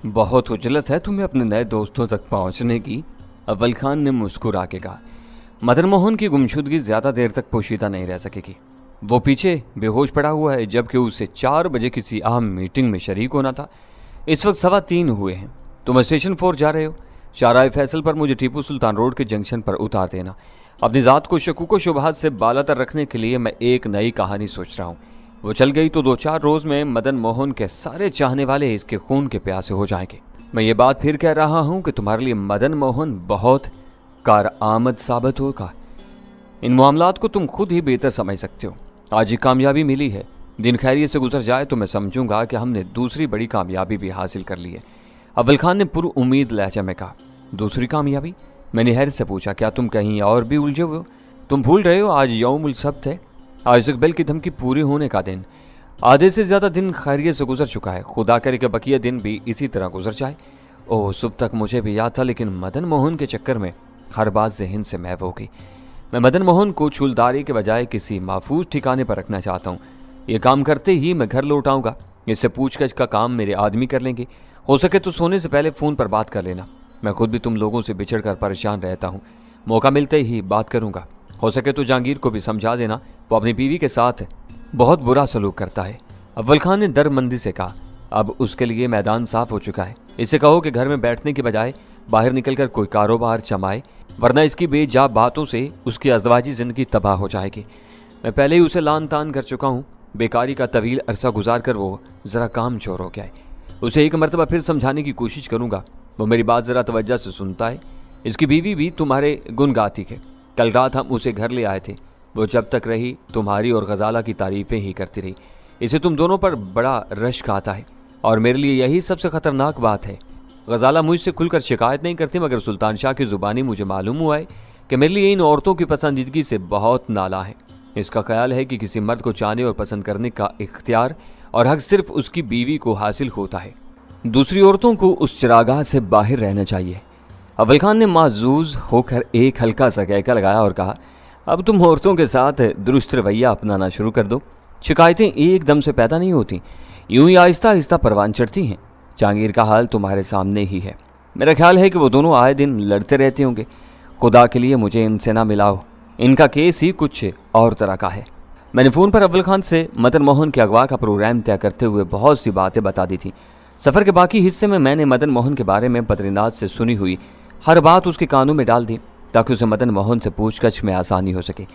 बहुत उजलत है तुम्हें अपने नए दोस्तों तक पहुंचने की, अव्वल खान ने मुस्कुरा के कहा। मदन मोहन की गुमशुदगी ज्यादा देर तक पोशीदा नहीं रह सकेगी। वो पीछे बेहोश पड़ा हुआ है, जबकि उसे 4 बजे किसी अहम मीटिंग में शरीक होना था। इस वक्त 3:15 हुए हैं। तुम स्टेशन 4 जा रहे हो। शाहराह फैसल पर मुझे टीपू सुल्तान रोड के जंक्शन पर उतार देना। अपनी ज़ात को शकूक व शुबहात से बालातर रखने के लिए मैं एक नई कहानी सोच रहा हूँ। वो चल गई तो 2-4 रोज में मदन मोहन के सारे चाहने वाले इसके खून के प्यासे हो जाएंगे। मैं ये बात फिर कह रहा हूँ कि तुम्हारे लिए मदन मोहन बहुत कारआमद साबित होगा। इन मामलात को तुम खुद ही बेहतर समझ सकते हो। आज ही कामयाबी मिली है, दिन खैरियत से गुजर जाए तो मैं समझूंगा कि हमने दूसरी बड़ी कामयाबी भी हासिल कर ली है। अव्वल खान ने पुरुउम्मीद लहजा में कहा। दूसरी कामयाबी? मैंने हैरत से पूछा, क्या तुम कहीं और भी उलझे हुए हो? तुम भूल रहे हो आज यौमुल सब्त है। आज इकबाल की धमकी पूरी होने का दिन। आधे से ज्यादा दिन खैरियत से गुजर चुका है। खुदा करे कि बकिया दिन भी इसी तरह गुजर जाए। ओह, सुबह तक मुझे भी याद था, लेकिन मदन मोहन के चक्कर में हर बात जहन से महव हो गई। मैं मदन मोहन को छूलदारी के बजाय किसी महफूज ठिकाने पर रखना चाहता हूँ। ये काम करते ही मैं घर लौट आऊँगा। इससे पूछगछ का काम मेरे आदमी कर लेंगे। हो सके तो सोने से पहले फ़ोन पर बात कर लेना। मैं खुद भी तुम लोगों से बिछड़ कर परेशान रहता हूँ। मौका मिलते ही बात करूँगा। हो सके तो जहांगीर को भी समझा देना, वो अपनी बीवी के साथ बहुत बुरा सलूक करता है। अव्वल खान ने दरमंदी से कहा। अब उसके लिए मैदान साफ हो चुका है। इसे कहो कि घर में बैठने के बजाय बाहर निकलकर कोई कारोबार जमाए, वरना इसकी बेजा बातों से उसकी अज़दवाजी जिंदगी तबाह हो जाएगी। मैं पहले ही उसे लान तान कर चुका हूँ। बेकारी का तवील अरसा गुजार कर वो ज़रा काम चोर हो गया है। उसे एक मरतबा फिर समझाने की कोशिश करूँगा। वो मेरी बात ज़रा तवज्जो से सुनता है। इसकी बीवी भी तुम्हारे गुन गाती है। कल रात हम उसे घर ले आए थे। वो जब तक रही तुम्हारी और गजाला की तारीफ़ें ही करती रही। इसे तुम दोनों पर बड़ा रश्क आता है और मेरे लिए यही सबसे ख़तरनाक बात है। गजाला मुझसे खुलकर शिकायत नहीं करती, मगर सुल्तान शाह की ज़ुबानी मुझे मालूम हुआ है कि मेरे लिए इन औरतों की पसंदीदगी से बहुत नाला है। इसका ख्याल है कि किसी मर्द को चाहने और पसंद करने का इख्तियार और हक सिर्फ उसकी बीवी को हासिल होता है। दूसरी औरतों को उस चिरागाह से बाहर रहना चाहिए। अव्वल खान ने माजूज होकर एक हल्का सा कहका लगाया और कहा, अब तुम औरतों के साथ दुरुस्त रवैया अपनाना शुरू कर दो। शिकायतें एकदम से पैदा नहीं होती, यूं ही आहिस्ता आहिस्ता परवान चढ़ती हैं। जहांगीर का हाल तुम्हारे सामने ही है। मेरा ख्याल है कि वो दोनों आए दिन लड़ते रहते होंगे। खुदा के लिए मुझे इनसे ना मिलाओ। इनका केस ही कुछ और तरह का है। मैंने फ़ोन पर अव्वल खान से मदन मोहन के अगवा का प्रोग्राम तय करते हुए बहुत सी बातें बता दी थी। सफ़र के बाकी हिस्से में मैंने मदन मोहन के बारे में बद्रीनाथ से सुनी हुई हर बात उसके कानों में डाल दी, ताकि उसे मदन मोहन से पूछगछ में आसानी हो सके।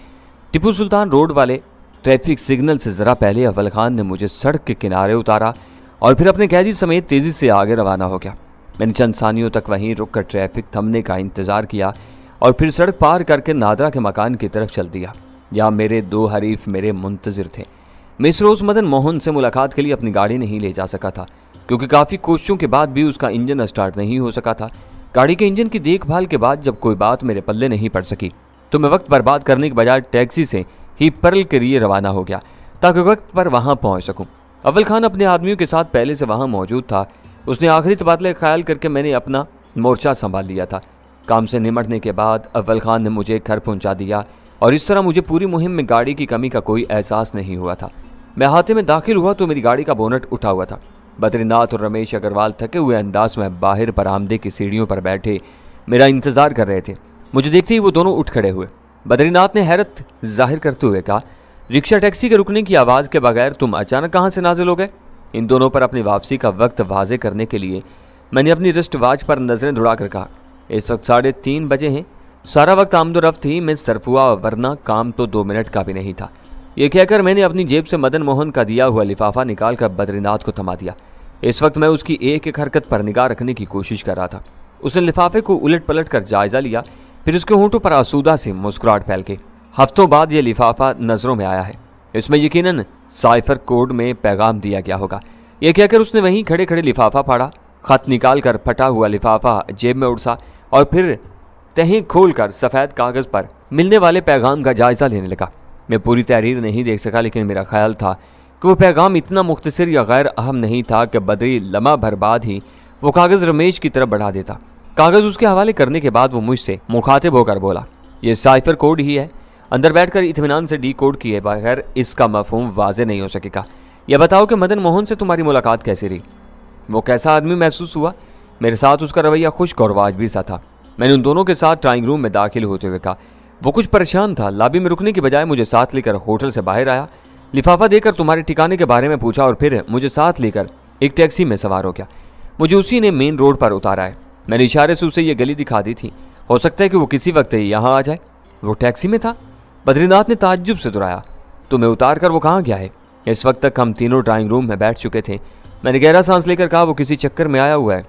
टीपू सुल्तान रोड वाले ट्रैफिक सिग्नल से ज़रा पहले अव्वल खान ने मुझे सड़क के किनारे उतारा और फिर अपने कैदी समेत तेज़ी से आगे रवाना हो गया। मैंने चंद सानियों तक वहीं रुक कर ट्रैफिक थमने का इंतज़ार किया और फिर सड़क पार करके नादरा के मकान की तरफ चल दिया। यहाँ मेरे 2 हरीफ मेरे मुंतज़िर थे। मैं इस रोज़ मदन मोहन से मुलाकात के लिए अपनी गाड़ी नहीं ले जा सका था, क्योंकि काफ़ी कोशिशों के बाद भी उसका इंजन स्टार्ट नहीं हो सका था। गाड़ी के इंजन की देखभाल के बाद जब कोई बात मेरे पल्ले नहीं पड़ सकी, तो मैं वक्त बर्बाद करने के बजाय टैक्सी से ही परल के लिए रवाना हो गया, ताकि वक्त पर वहां पहुंच सकूं। अव्वल खान अपने आदमियों के साथ पहले से वहां मौजूद था। उसने आखिरी तबादले ख्याल करके मैंने अपना मोर्चा संभाल लिया था। काम से निमटने के बाद अव्वल खान ने मुझे घर पहुंचा दिया और इस तरह मुझे पूरी मुहिम में गाड़ी की कमी का कोई एहसास नहीं हुआ था। मैं अहाते में दाखिल हुआ तो मेरी गाड़ी का बोनट उठा हुआ था। बद्रीनाथ और रमेश अग्रवाल थके हुए अंदाज में बाहर बरामदे की सीढ़ियों पर बैठे मेरा इंतजार कर रहे थे। मुझे देखते ही वो दोनों उठ खड़े हुए। बद्रीनाथ ने हैरत जाहिर करते हुए कहा, रिक्शा टैक्सी के रुकने की आवाज़ के बगैर तुम अचानक कहाँ से नाजिल हो गए? इन दोनों पर अपनी वापसी का वक्त वाजे करने के लिए मैंने अपनी रिस्ट वॉच पर नजरें दौड़ाकर कहा, इस वक्त 3:30 बजे हैं। सारा वक्त आमदोरफ्त ही में सर्फ हुआ, वरना काम तो 2 मिनट का भी नहीं था। ये कहकर मैंने अपनी जेब से मदन मोहन का दिया हुआ लिफाफा निकालकर बद्रीनाथ को थमा दिया। इस वक्त मैं उसकी एक एक हरकत पर निगाह रखने की कोशिश कर रहा था। उसने लिफाफे को उलट पलट कर जायजा लिया, फिर उसके होंठों पर आसूदा से मुस्कुराहट फैल गई। हफ्तों बाद यह लिफाफा नजरों में आया है। इसमें यकीनन साइफर कोड में पैगाम दिया गया होगा। यह कहकर उसने वहीं खड़े खड़े लिफाफा फाड़ा, खत निकाल कर फटा हुआ लिफाफा जेब में उड़सा और फिर तहें खोल कर सफ़ेद कागज़ पर मिलने वाले पैगाम का जायजा लेने लगा। मैं पूरी तहरीर नहीं देख सका, लेकिन मेरा ख्याल था कि वो पैगाम इतना मुख्तसर या गैर अहम नहीं था कि बदरी लम्हा भर बाद ही वो कागज़ रमेश की तरफ बढ़ा देता। कागज़ उसके हवाले करने के बाद वो मुझसे मुखातिब होकर बोला, ये साइफर कोड ही है। अंदर बैठकर इत्मीनान से डी कोड किए बगैर इसका मफहूम वाज़े नहीं हो सकेगा। यह बताओ कि मदन मोहन से तुम्हारी मुलाकात कैसी रही? वो कैसा आदमी महसूस हुआ? मेरे साथ उसका रवैया खुश्क और वाजबी सा था। मैंने उन दोनों के साथ ड्राइंग रूम में दाखिल होते हुए कहा। वो कुछ परेशान था। लॉबी में रुकने की बजाय मुझे साथ लेकर होटल से बाहर आया, लिफाफा देकर तुम्हारे ठिकाने के बारे में पूछा और फिर मुझे साथ लेकर एक टैक्सी में सवार हो गया। मुझे उसी ने मेन रोड पर उतारा है। मैंने इशारे से उसे ये गली दिखा दी थी। हो सकता है कि वो किसी वक्त यहाँ आ जाए। वो टैक्सी में था? बद्रीनाथ ने ताज्जुब से दुहराया। तुम्हें उतार कर वो कहाँ गया है? इस वक्त तक हम तीनों ड्राइंग रूम में बैठ चुके थे। मैंने गहरा सांस लेकर कहा, वो किसी चक्कर में आया हुआ है।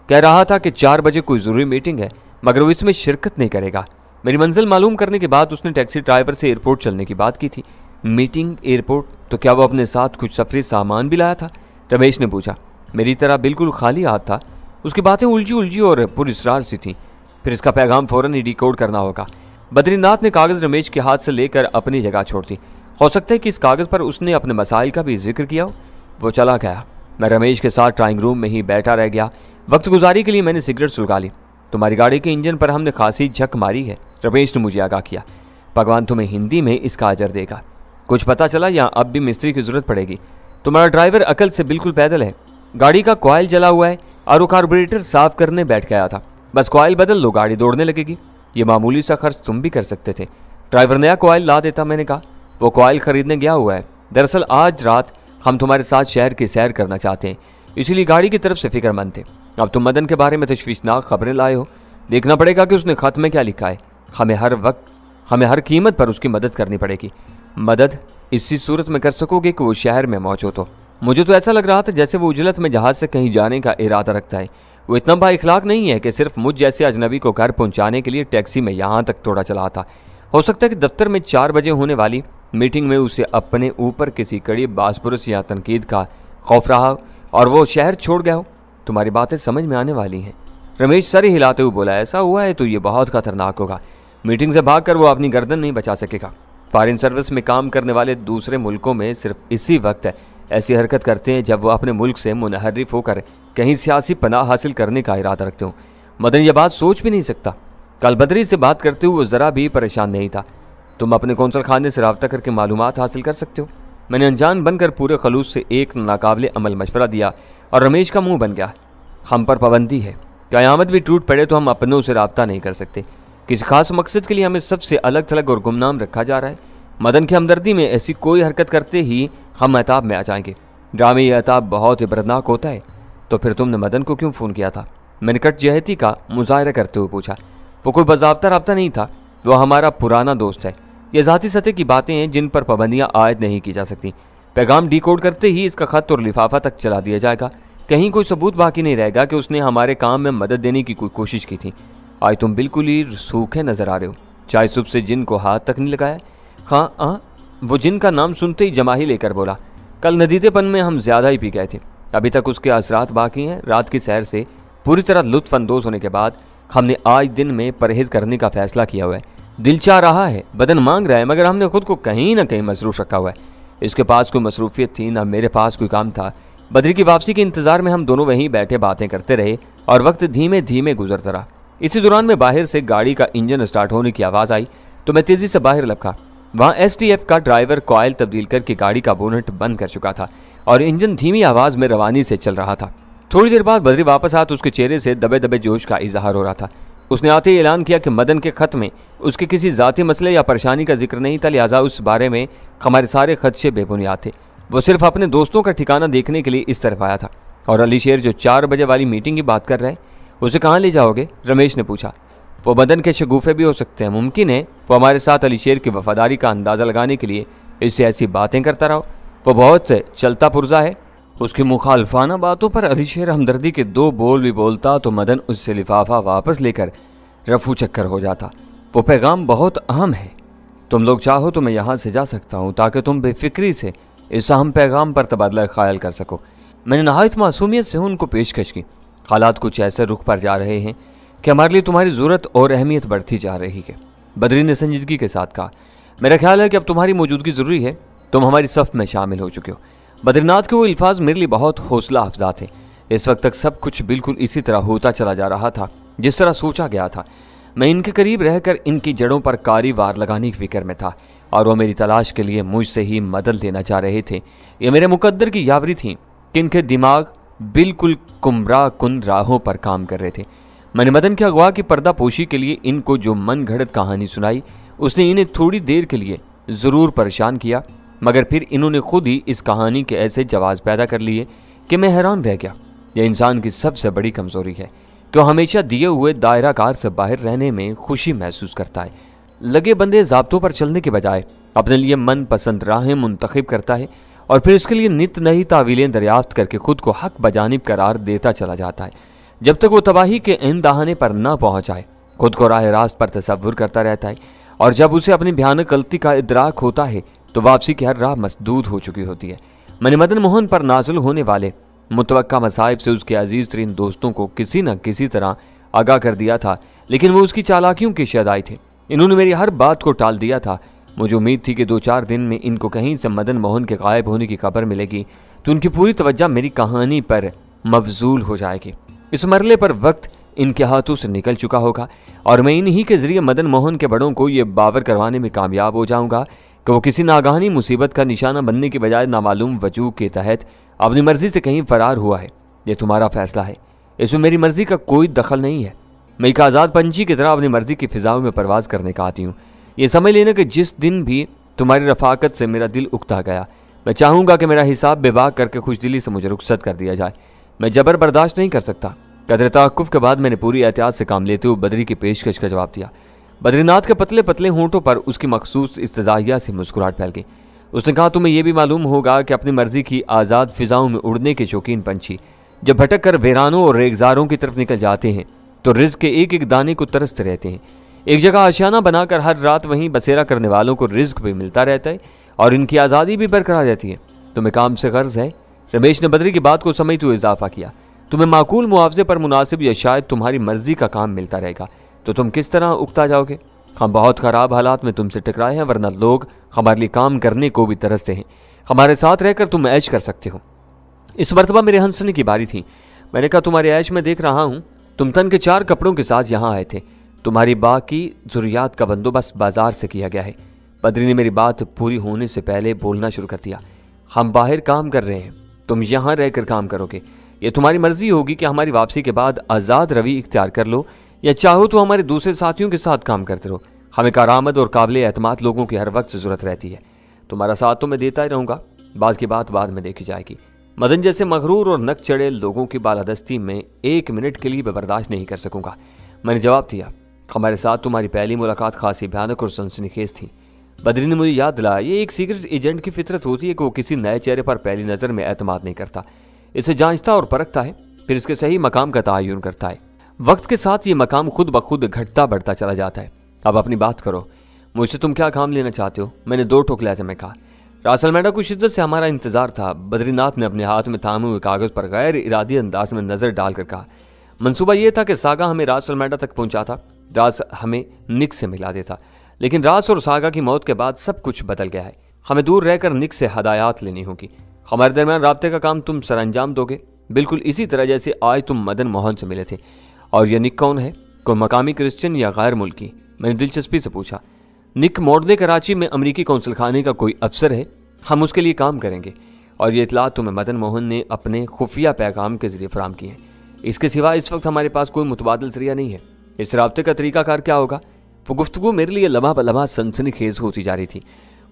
कह रहा था कि 4 बजे कोई ज़रूरी मीटिंग है, मगर वो इसमें शिरकत नहीं करेगा। मेरी मंजिल मालूम करने के बाद उसने टैक्सी ड्राइवर से एयरपोर्ट चलने की बात की थी। Meeting, airport? तो क्या वो अपने साथ कुछ सफरी सामान भी लाया था? रमेश ने पूछा। मेरी तरह बिल्कुल खाली हाथ था। उसकी बातें उलझी उलझी और पुरस्रार सी थी। फिर इसका पैगाम फौरन ही डिकोड करना होगा। बद्रीनाथ ने कागज़ रमेश के हाथ से लेकर अपनी जगह छोड़ दी। हो सकता है कि इस कागज़ पर उसने अपने मसाइल का भी जिक्र किया हो। वो चला गया। मैं रमेश के साथ ड्राइंग रूम में ही बैठा रह गया। वक्त गुजारी के लिए मैंने सिगरेट सुलगा ली। तुम्हारी गाड़ी के इंजन पर हमने खासी झक मारी है, रमेश ने मुझे आगाह किया। भगवान तुम्हें हिंदी में इसका अजर देगा। कुछ पता चला या अब भी मिस्त्री की जरूरत पड़ेगी? तुम्हारा ड्राइवर अकल से बिल्कुल पैदल है। गाड़ी का कॉइल जला हुआ है और वो कार्बोरेटर साफ करने बैठ गया था। बस कॉइल बदल लो, गाड़ी दौड़ने लगेगी। ये मामूली सा खर्च तुम भी कर सकते थे। ड्राइवर नया कॉइल ला देता, मैंने कहा। वो कॉइल खरीदने गया हुआ है। दरअसल आज रात हम तुम्हारे साथ शहर की सैर करना चाहते हैं, इसीलिए गाड़ी की तरफ से फिक्रमंद थे। अब तुम मदन के बारे में तशवीशनाक खबरें लाए हो। देखना पड़ेगा कि उसने खत में क्या लिखा है। हमें हर कीमत पर उसकी मदद करनी पड़ेगी। मदद इसी सूरत में कर सकोगे कि वो शहर में मौजूद हो। मुझे तो ऐसा लग रहा था जैसे वो उजलत में जहाज से कहीं जाने का इरादा रखता है। वो इतना बाइखलाक नहीं है कि सिर्फ मुझ जैसे अजनबी को घर पहुंचाने के लिए टैक्सी में यहाँ तक तोड़ा चला था। हो सकता है कि दफ्तर में 4 बजे होने वाली मीटिंग में उसे अपने ऊपर किसी कड़ी बासपुरस या तनकीद का खौफ रहा और वो शहर छोड़ गया हो। तुम्हारी बातें समझ में आने वाली हैं। रमेश सर हिलाते हुए बोला। ऐसा हुआ है तो ये बहुत खतरनाक होगा। मीटिंग से भागकर वो अपनी गर्दन नहीं बचा सकेगा। फॉरेन सर्विस में काम करने वाले दूसरे मुल्कों में सिर्फ इसी वक्त ऐसी हरकत करते हैं जब वो अपने मुल्क से मुनहरिफ होकर कहीं सियासी पनाह हासिल करने का इरादा रखते हो। मदन ये बात सोच भी नहीं सकता। कल बदरी से बात करते हुए वो ज़रा भी परेशान नहीं था। तुम अपने कौंसल खाने से रब्ता करके मालूमात हासिल कर सकते हो। मैंने अनजान बनकर पूरे खलूस से एक नाकाबिले अमल मशवरा दिया और रमेश का मुंह बन गया। हम पर पाबंदी है। क़यामत भी टूट पड़े तो हम अपनों से रब्ता नहीं कर सकते। किसी खास मकसद के लिए हमें सबसे अलग थलग और गुमनाम रखा जा रहा है। मदन की हमदर्दी में ऐसी कोई हरकत करते ही हम एहताब में आ जाएंगे। ड्रामे ये एहताब बहुत इबरतनाक होता है। तो फिर तुमने मदन को क्यों फ़ोन किया था? मैंने कटजहती का मुजाहरा करते हुए पूछा। वो कोई बाज़ाब्ता रब्ता नहीं था। वो हमारा पुराना दोस्त है। ये ज़ाती सतह की बातें हैं जिन पर पाबंदियाँ आयद नहीं की जा सकती। पैगाम डिकोड करते ही इसका खत और लिफाफा तक चला दिया जाएगा। कहीं कोई सबूत बाकी नहीं रहेगा कि उसने हमारे काम में मदद देने की कोई कोशिश की थी। आज तुम बिल्कुल ही सूखे नजर आ रहे हो। चाय सुबह से जिन को हाथ तक नहीं लगाया। हाँ, वो जिन का नाम सुनते ही जमाही लेकर बोला। कल नदीतेपन में हम ज़्यादा ही पी गए थे। अभी तक उसके असरात बाकी हैं। रात की सैर से पूरी तरह लुत्फ अंदोज होने के बाद हमने आज दिन में परहेज करने का फैसला किया हुआ है। दिल चाह रहा है, बदन मांग रहा है, मगर हमने खुद को कहीं ना कहीं मसरूफ रखा हुआ है। इसके पास कोई मसरूफियत थी ना मेरे पास कोई काम था। बद्री की वापसी के इंतजार में हम दोनों वहीं बैठे बातें करते रहे और वक्त धीमे धीमे गुजरता रहा। इसी दौरान में बाहर से गाड़ी का इंजन स्टार्ट होने की आवाज़ आई तो मैं तेज़ी से बाहर लपका। वहाँ STF का ड्राइवर कॉइल तब्दील करके गाड़ी का बोनट बंद कर चुका था और इंजन धीमी आवाज़ में रवानी से चल रहा था। थोड़ी देर बाद बद्री वापस आया तो उसके चेहरे से दबे दबे जोश का इजहार हो रहा था। उसने आते ही ऐलान किया कि मदन के खत में उसके किसी ज़ाती मसले या परेशानी का जिक्र नहीं था, लिहाजा उस बारे में हमारे सारे खदशे बेबुनियाद थे। वो सिर्फ अपने दोस्तों का ठिकाना देखने के लिए इस तरफ आया था। और अली शेर जो 4 बजे वाली मीटिंग की बात कर रहे हैं, उसे कहाँ ले जाओगे? रमेश ने पूछा। वो मदन के शगुफे भी हो सकते हैं। मुमकिन है वो हमारे साथ अली शेर की वफादारी का अंदाज़ा लगाने के लिए इससे ऐसी बातें करता रहो। वो बहुत चलता पुर्जा है। उसकी मुखालफाना बातों पर अली शेर हमदर्दी के 2 बोल भी बोलता तो मदन उससे लिफाफा वापस लेकर रफू चक्कर हो जाता। वो पैगाम बहुत अहम है। तुम लोग चाहो तो मैं यहाँ से जा सकता हूँ ताकि तुम बेफिक्री से इस अहम पैगाम पर तबादला ख्याल कर सको। मैंने नहायत मासूमियत से उनको पेशकश की। हालात कुछ ऐसे रुख पर जा रहे हैं कि हमारे लिए तुम्हारी ज़रूरत और अहमियत बढ़ती जा रही है। बद्री ने संजीदगी के साथ कहा। मेरा ख्याल है कि अब तुम्हारी मौजूदगी ज़रूरी है। तुम हमारी सफ़ में शामिल हो चुके हो। बद्रीनाथ के वो अल्फाज मेरे लिए बहुत हौसला अफजा थे। इस वक्त तक सब कुछ बिल्कुल इसी तरह होता चला जा रहा था जिस तरह सोचा गया था। मैं इनके करीब रहकर इनकी जड़ों पर कारी वार लगाने की फिक्र में था और वो मेरी तलाश के लिए मुझसे ही मदद लेना चाह रहे थे। ये मेरे मुकद्दर की यावरी थी कि इनके दिमाग बिल्कुल कुमराह कुन राहों पर काम कर रहे थे। मैंने मदन के अगवा की पर्दापोशी के लिए इनको जो मन घड़त कहानी सुनाई, उसने इन्हें थोड़ी देर के लिए ज़रूर परेशान किया, मगर फिर इन्होंने खुद ही इस कहानी के ऐसे जवाब पैदा कर लिए कि मैं हैरान रह गया। यह इंसान की सबसे बड़ी कमज़ोरी है कि वो हमेशा दिए हुए दायराकार से बाहर रहने में खुशी महसूस करता है। लगे बंदे ज़ाब्तों पर चलने के बजाय अपने लिए मन पसंद राहें मुंतखब करता है और फिर इसके लिए नित नई तावीलें दरियाफ्त करके खुद को हक बजानिब करार देता चला जाता है। जब तक वो तबाही के इन दहाने पर न पहुंच जाए, खुद को राह रास्त पर तसव्वुर करता रहता है, और जब उसे अपनी भयानक गलती का इदराक होता है तो वापसी की हर राह मसदूद हो चुकी होती है। मैंने मदन मोहन पर नाजिल होने वाले मुतवक्का मसाइब से उसके अजीज तरीन दोस्तों को किसी न किसी तरह आगाह कर दिया था, लेकिन वो उसकी चालाकियों के शदाई थे। इन्होंने मेरी हर बात को टाल दिया था। मुझे उम्मीद थी कि 2-4 दिन में इनको कहीं से मदन मोहन के गायब होने की खबर मिलेगी तो उनकी पूरी तवज्जो मेरी कहानी पर मबजूल हो जाएगी। इस मरले पर वक्त इनके हाथों से निकल चुका होगा और मैं इन्हीं के जरिए मदन मोहन के बड़ों को ये बावर करवाने में कामयाब हो जाऊंगा कि वो किसी नागानी मुसीबत का निशाना बनने के बजाय नामालूम वजूह के तहत अपनी मर्जी से कहीं फरार हुआ है। ये तुम्हारा फैसला है, इसमें मेरी मर्जी का कोई दखल नहीं है। मैं एक आज़ाद पंछी की तरह अपनी मर्जी की फिजाओं में परवाज करने का आती हूँ। ये समझ लेना कि जिस दिन भी तुम्हारी रफाकत से मेरा दिल उकता गया, मैं चाहूँगा कि मेरा हिसाब बेबाक करके खुशदिली से मुझे रुखसत कर दिया जाए। मैं जबर बर्दाश्त नहीं कर सकता। कदर तवक्कुफ के बाद मैंने पूरी एहतियात से काम लेते हुए बदरी की पेशकश का जवाब दिया। बद्रीनाथ के पतले पतले होंठों पर उसकी मखसूस इस्तजाहिया से मुस्कुराहट फैल गई। उसने कहा, तुम्हें यह भी मालूम होगा कि अपनी मर्जी की आज़ाद फिजाओं में उड़ने के शौकीन पंछी जब भटक कर वीरानों और रेगजारों की तरफ निकल जाते हैं तो रिज़्क़ के एक एक दाने को तरसते रहते हैं। एक जगह आशियाना बनाकर हर रात वहीं बसेरा करने वालों को रिज़्क़ भी मिलता रहता है और इनकी आज़ादी भी बरकरार रहती है। तुम्हें काम से गर्ज है। रमेश ने बदरी की बात को समझते हुए इजाफा किया, तुम्हें माकूल मुआवजे पर मुनासिब या शायद तुम्हारी मर्जी का काम मिलता रहेगा तो तुम किस तरह उकता जाओगे। हम बहुत ख़राब हालात में तुमसे टकराए हैं, वरना लोग हमारे लिए काम करने को भी तरसते हैं। हमारे साथ रहकर तुम ऐश कर सकते हो। इस मरतबा मेरे हंसने की बारी थी। मैंने कहा, तुम्हारे ऐश में देख रहा हूँ। तुम तन के 4 कपड़ों के साथ यहाँ आए थे। तुम्हारी बाकी ज़ुर्रियात का बंदोबस्त बाजार से किया गया है। बद्री ने मेरी बात पूरी होने से पहले बोलना शुरू कर दिया। हम बाहर काम कर रहे हैं, तुम यहाँ रहकर काम करोगे। ये तुम्हारी मर्जी होगी कि हमारी वापसी के बाद आज़ाद रवि इख्तियार कर लो या चाहो तो हमारे दूसरे साथियों के साथ काम करते रहो। हमें कारामद और काबिल एतमाद लोगों की हर वक्त ज़रूरत रहती है। तुम्हारा साथ तो मैं देता ही रहूँगा, बाद की बात बाद में देखी जाएगी। मदन जैसे मगरूर और नक चढ़े लोगों की बालादस्ती में 1 मिनट के लिए बर्दाश्त नहीं कर सकूँगा। मैंने जवाब दिया, हमारे साथ तुम्हारी पहली मुलाकात खासी भयानक और सनसनीखेज थी। बद्री ने मुझे याद दिलाया, ये एक सीक्रेट एजेंट की फितरत होती है कि वो किसी नए चेहरे पर पहली नज़र में एतमाद नहीं करता। इसे जांचता और परखता है, फिर इसके सही मकाम का तयन करता है। वक्त के साथ ये मकाम खुद ब खुद घटता बढ़ता चला जाता है। अब अपनी बात करो, मुझसे तुम क्या काम लेना चाहते हो। मैंने 2 ठोक लिया मैं कहा। रासलमेंडा को शिद्दत से हमारा इंतजार था। बद्रीनाथ ने अपने हाथ में थामे हुए कागज़ पर गैर इरादी अंदाज में नज़र डालकर कहा, मंसूबा यह था कि सागा हमें रासलमेंडा तक पहुंचाता, रास हमें निक से मिला देता। लेकिन रास और सागा की मौत के बाद सब कुछ बदल गया है। हमें दूर रहकर निक से हदायत लेनी होगी। हमारे दरमियान राब्ते का काम तुम सरअंजाम दोगे, बिल्कुल इसी तरह जैसे आज तुम मदन मोहन से मिले थे। और यह निक कौन है, कोई मकामी क्रिश्चियन या गैर मुल्की? मैंने दिलचस्पी से पूछा। निक मोर्दे कराची में अमरीकी कौंसल खाने का कोई अफसर है, हम उसके लिए काम करेंगे और ये इतलात तुम्हें मदन मोहन ने अपने खुफिया पैगाम के जरिए फराम की है। इसके सिवा इस वक्त हमारे पास कोई मुतबादिल जरिया नहीं है। इस राब्ते का तरीकाकार क्या होगा? वो गुफ्तगू मेरे लिए लम्हा ब लम्हा सनसनीखेज होती जा रही थी,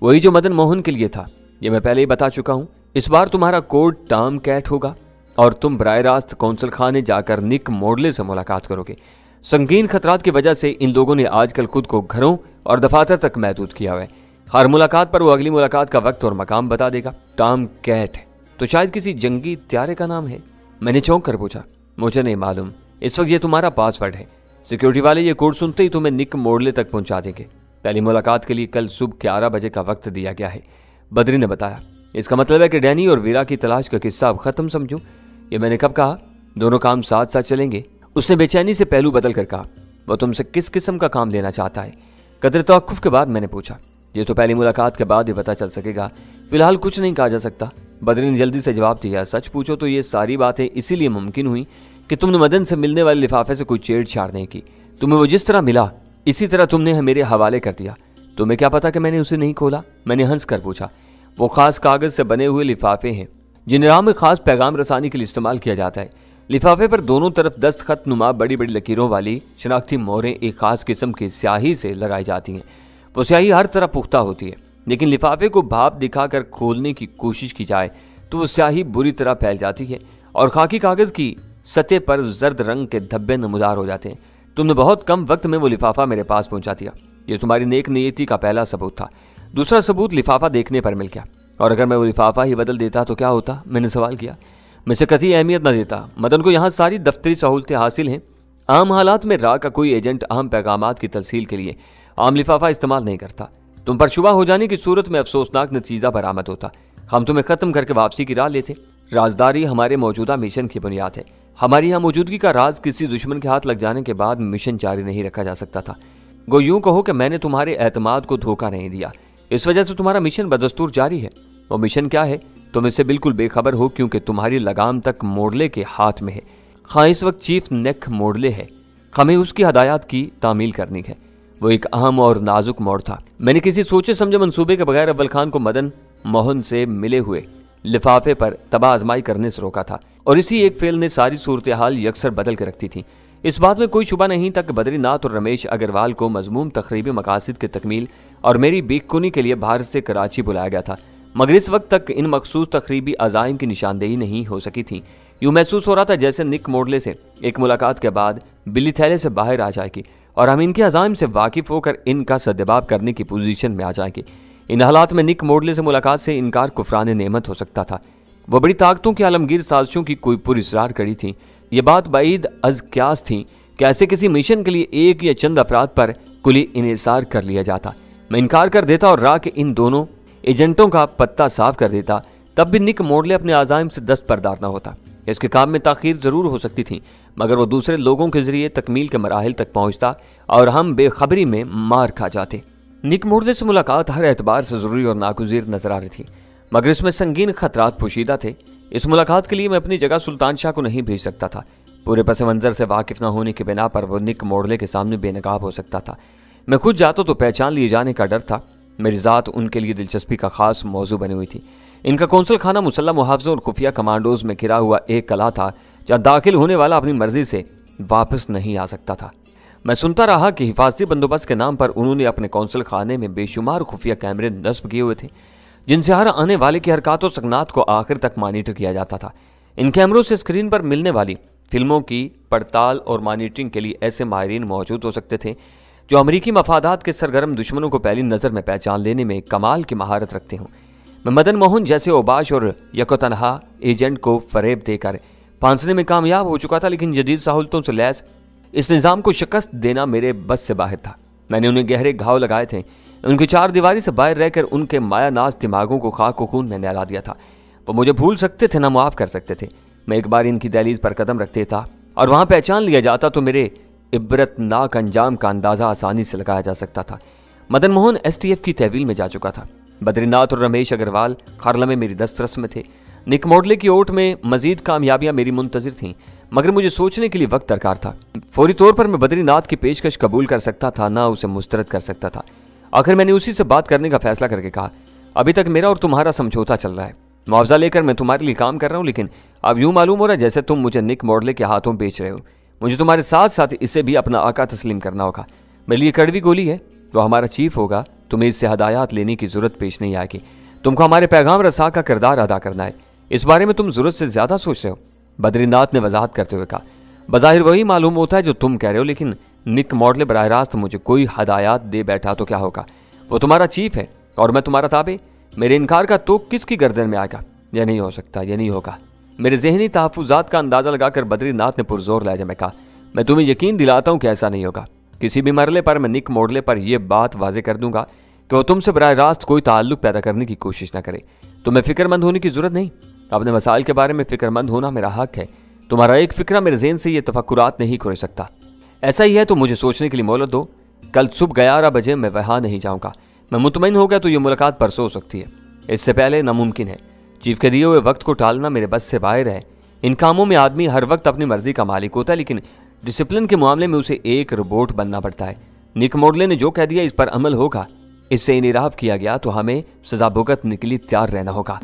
वही जो मदन मोहन के लिए था। ये मैं पहले ही बता चुका हूँ। इस बार तुम्हारा कोड टॉम कैट होगा और तुम बराह रास्त कौंसल खाने जाकर निक मोडले से मुलाकात करोगे। संगीन खतरात की वजह से इन लोगों ने आजकल खुद को घरों और दफातर तक महदूद किया हुआ है। हर मुलाकात पर वो अगली मुलाकात का वक्त और मकाम बता देगा। टॉम कैट तो शायद किसी जंगी त्यारे का नाम है। मैंने चौंक कर पूछा, मुझे नहीं मालूम, इस वक्त ये तुम्हारा पासवर्ड है। सिक्योरिटी वाले ये कोड सुनते ही तुम्हें निक मोडले तक पहुंचा देंगे। पहली मुलाकात के लिए कल सुबह 11 बजे का वक्त दिया गया है, बद्री ने बताया। इसका मतलब है कि डैनी और वीरा की तलाश का किस्सा अब खत्म समझूं? ये मैंने कब कहा? दोनों काम साथ साथ चलेंगे। उसने बेचैनी से पहलू बदल कर कहा। वो तुमसे किस किस्म का काम लेना चाहता है? कदर तवक्कुफ के बाद मैंने पूछा। ये तो पहली मुलाकात के बाद ही पता चल सकेगा, फिलहाल कुछ नहीं कहा जा सकता। बद्री ने जल्दी से जवाब दिया। सच पूछो तो ये सारी बातें इसीलिए मुमकिन हुई कि तुमने मदन से मिलने वाले लिफाफे से कोई छेड़छाड़ नहीं की। तुम्हें वो जिस तरह मिला इसी तरह तुमने मेरे हवाले कर दिया। तुम्हें क्या पता कि मैंने उसे नहीं खोला? मैंने हंस कर पूछा। वो खास कागज से बने हुए लिफाफे हैं जिन्हें राह में खास पैगाम रसानी के लिए इस्तेमाल किया जाता है। लिफाफे पर दोनों तरफ दस्तखत नुमा बड़ी बड़ी लकीरों वाली शनाख्ती मोहरें एक खास किस्म की स्याही से लगाई जाती हैं। वो स्याही हर तरह पुख्ता होती है, लेकिन लिफाफे को भाप दिखाकर खोलने की कोशिश की जाए तो वो स्याही बुरी तरह फैल जाती है और खाकी कागज की सतह पर जर्द रंग के धब्बे नमूदार हो जाते हैं। तुमने बहुत कम वक्त में वो लिफाफा मेरे पास पहुंचा दिया। ये तुम्हारी नेक नीयती का पहला सबूत था। दूसरा सबूत लिफाफा देखने पर मिल गया। और अगर मैं वो लिफाफा ही बदल देता तो क्या होता? मैंने सवाल किया। मैं इसे कतई अहमियत न देता। मदन को यहाँ सारी दफ्तरी सहूलतें हासिल हैं। आम हालात में राह का कोई एजेंट अहम पैगामात की तलसील के लिए आम लिफाफा इस्तेमाल नहीं करता। तुम पर शुबा हो जाने की सूरत में अफसोसनाक नतीजा बरामद होता। हम तुम्हें खत्म करके वापसी की राह लेते। राजदारी हमारे मौजूदा मिशन की बुनियाद है। हमारी यहाँ मौजूदगी का राज किसी दुश्मन के हाथ लग जाने के बाद मिशन जारी नहीं रखा जा सकता था। गो यूं कहो कि मैंने तुम्हारे एतमाद को धोखा नहीं दिया, इस वजह से तुम्हारा मिशन बदस्तूर जारी है। वो मिशन क्या है तुम इससे बिल्कुल बेखबर हो, क्योंकि तुम्हारी लगाम तक मोडले के हाथ में है। खां इस वक्त चीफ नेक मोडले है। हमें उसकी हदायत की तामील करनी है। वो एक अहम और नाजुक मोड़ था। मैंने किसी सोचे समझे मंसूबे के बगैर अव्वल खान को मदन मोहन से मिले हुए लिफाफे पर तबाह आजमाई करने से रोका था, और इसी एक फेल ने सारी सूरत हाल यकसर बदल के रखती थी। इस बात में कोई शुबा नहीं था कि बद्रीनाथ और रमेश अग्रवाल को मजमूम तकरीबी मकासद के तकमील और मेरी बेखुनी के लिए भारत से कराची बुलाया गया था, मगर इस वक्त तक इन मखसूस तकरीबी अज़ाइम की निशानदेही नहीं हो सकी थी। यूँ महसूस हो रहा था जैसे निक मोडले से एक मुलाकात के बाद बिल्ली थैले से बाहर आ जाएगी और हम इनके अज़ाइम से वाकिफ होकर इनका सद्जवाब करने की पोजीशन में आ जाएंगे। इन हालात में निक मोडले से मुलाकात से इनकार कुफरान नेमत हो सकता था। वो बड़ी ताकतों की आलमगीर साजिशों की कोई पुरस्रार कड़ी थी। ये बात बाईद अज क्यास थी कि ऐसे किसी मिशन के लिए एक या चंद अफराद पर कुली इन्हिसार कर लिया जाता। मैं इनकार कर देता और राह के इन दोनों एजेंटों का पत्ता साफ कर देता, तब भी निक मोडले अपने आज़ाइम से दस्तबरदार न होता। इसके काम में ताखीर जरूर हो सकती थी, मगर वो दूसरे लोगों के जरिए तकमील के मराहिल तक पहुंचता और हम बेखबरी में मार खा जाते। निक मोडले से मुलाकात हर एतबार से जरूरी और नागुज़ीर नजर आ रही थी, मगर इसमें संगीन खतरात पोशीदा थे। इस मुलाकात के लिए मैं अपनी जगह सुल्तान शाह को नहीं भेज सकता था। पूरे पस मंजर से वाकिफ न होने की बिना पर वो निक मोडले के सामने बेनकाब हो सकता था। मैं खुद जाता तो पहचान लिए जाने का डर था। मेरी ज़ात उनके लिए दिलचस्पी का खास मौजू बनी हुई थी। इनका कौंसल खाना मुसल्लह मुहाफ़िज़ों और खुफिया कमांडोज में घिरा हुआ एक कला था, जहाँ दाखिल होने वाला अपनी मर्जी से वापस नहीं आ सकता था। मैं सुनता रहा कि हिफाजती बंदोबस्त के नाम पर उन्होंने अपने कौंसल खाने में बेशुमार खुफिया कैमरे नस्ब किए हुए थे, जिनसे हर आने वाले की हरकत और सकनात को आखिर तक मॉनिटर किया जाता था। इन कैमरों से स्क्रीन पर मिलने वाली फिल्मों की पड़ताल और मॉनिटरिंग के लिए ऐसे माहिरीन मौजूद हो सकते थे जो अमरीकी मफादात के सरगर्म दुश्मनों को पहली नज़र में पहचान लेने में कमाल की महारत रखते हों। मैं मदन मोहन जैसे ओबाश और यकोतनहा एजेंट को फरेब देकर फांसने में कामयाब हो चुका था, लेकिन जदीद सहूलतों से लैस इस निज़ाम को शिकस्त देना मेरे बस से बाहर था। मैंने उन्हें गहरे घाव लगाए थे। उनकी चार दीवारी से बाहर रहकर उनके मायानाज दिमागों को खाक खून में नहला दिया था। वो मुझे भूल सकते थे ना मुआफ़ कर सकते थे। मैं एक बार इनकी दहलीज पर कदम रखते था और वहाँ पहचान लिया जाता तो मेरे इबरतनाक अंजाम का अंदाज़ा आसानी से लगाया जा सकता था। मदन मोहन STF की तहवील में जा चुका था। बद्रीनाथ और रमेश अग्रवाल खारला में मेरी दस्तरस में थे। निक मोडले की ओट में मजीद कामयाबियां मेरी मुंतजिर थीं, मगर मुझे सोचने के लिए वक्त दरकार था। फौरी तौर पर मैं बद्रीनाथ की पेशकश कबूल कर सकता था, ना उसे मुस्तरद कर सकता था। आखिर मैंने उसी से बात करने का फैसला करके कहा, अभी तक मेरा और तुम्हारा समझौता चल रहा है। मुआवजा लेकर मैं तुम्हारे लिए काम कर रहा हूँ, लेकिन अब यूँ मालूम हो रहा है जैसे तुम मुझे निक मोडले के हाथों बेच रहे हो। मुझे तुम्हारे साथ साथ इसे भी अपना आका तस्लीम करना होगा। मेरे लिए कड़वी गोली है, वो हमारा चीफ होगा। तुम्हें इससे हदायत लेने की जरूरत पेश नहीं आएगी। तुमको हमारे पैगाम रसा का किरदार अदा करना है। इस बारे में तुम जरूरत से ज्यादा सोच रहे हो, बद्रीनाथ ने वजाहत करते हुए कहा। बज़ाहिर वही मालूम होता है जो तुम कह रहे हो, लेकिन निक मोडले बराह रास्त मुझे कोई हदायत दे बैठा तो क्या होगा? वो तुम्हारा चीफ है और मैं तुम्हारा ताबे। मेरे इनकार का तो किसकी गर्दन में आएगा? यह नहीं हो सकता, यह नहीं होगा। मेरे जहनी तहफ़्फ़ुज़ात का अंदाज़ा लगाकर बद्रीनाथ ने पुरजोर लहजे में कहा, मैं तुम्हें यकीन दिलाता हूँ कि ऐसा नहीं होगा। किसी भी मरले पर मैं निक मोडले पर यह बात वाजे कर दूंगा कि वो तुमसे बराह रास्त कोई ताल्लुक पैदा करने की कोशिश न करे। तुम्हें फिक्रमंद होने की जरूरत नहीं। अपने मसाइल के बारे में फिक्रमंद होना मेरा हक है। तुम्हारा एक फिक्रा मेरे ज़हन से ये तफक्कुरात नहीं खोल सकता। ऐसा ही है तो मुझे सोचने के लिए मोहलत दो। कल सुबह 11 बजे मैं वहाँ नहीं जाऊँगा। मैं मुतमईन हो गया तो ये मुलाकात परसों हो सकती है, इससे पहले नामुमकिन है। चीफ के दिए हुए वक्त को टालना मेरे बस से बाहर है। इन कामों में आदमी हर वक्त अपनी मर्जी का मालिक होता है, लेकिन डिसिप्लिन के मामले में उसे एक रोबोट बनना पड़ता है। निक मोडले ने जो कह दिया इस पर अमल होगा। इससे इनराफ किया गया तो हमें सजा भुगतने के लिए तैयार रहना होगा।